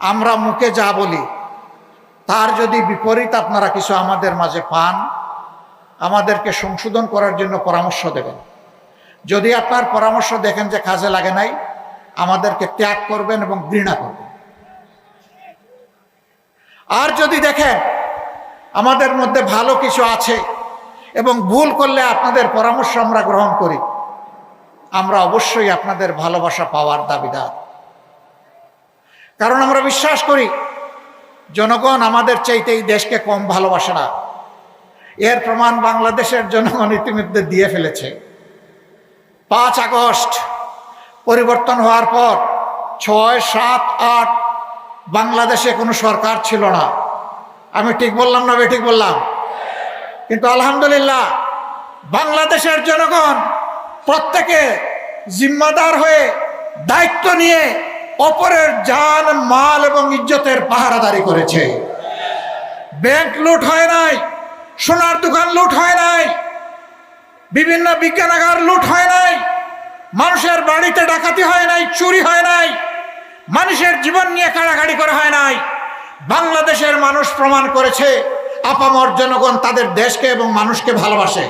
আমরা মুখে যা বলি তার যদি বিপরীত আপনারা কিছু আমাদের মাঝে পান, আমাদেরকে সংশোধন করার জন্য পরামর্শ দেবেন। যদি আপনার পরামর্শ দেখেন যে কাজে লাগে নাই, আমাদেরকে ত্যাগ করবেন এবং ঘৃণা করবেন। আর যদি দেখেন আমাদের মধ্যে ভালো কিছু আছে এবং ভুল করলে আপনাদের পরামর্শ আমরা গ্রহণ করি, আমরা অবশ্যই আপনাদের ভালোবাসা পাওয়ার দাবিদার। কারণ আমরা বিশ্বাস করি জনগণ আমাদের চাইতে এই দেশকে কম ভালোবাসে না। এর প্রমাণ বাংলাদেশের জনগণ ইতিমধ্যে দিয়ে ফেলেছে। 5 আগস্ট পরিবর্তন হওয়ার পর 6, 7, 8 বাংলাদেশে কোনো সরকার ছিল না। আমি ঠিক বললাম না বেঠিক বললাম? কিন্তু আলহামদুলিল্লাহ বাংলাদেশের জনগণ প্রত্যেকে জিম্মাদার হয়ে দায়িত্ব নিয়ে অপরের জান, মাল এবং ইজ্জতের পাহারাদারি করেছে। ব্যাংক লুট হয় নাই, সোনার দোকান লুট হয় নাই, বিভিন্ন বিজ্ঞানাগার লুট হয় নাই, মানুষের বাড়িতে ডাকাতি হয় নাই, চুরি হয় নাই, মানুষের জীবন নিয়ে কাড়াকাড়ি করা হয় নাই। বাংলাদেশের মানুষ প্রমাণ করেছে আপামর জনগণ তাদের দেশকে এবং মানুষকে ভালোবাসে।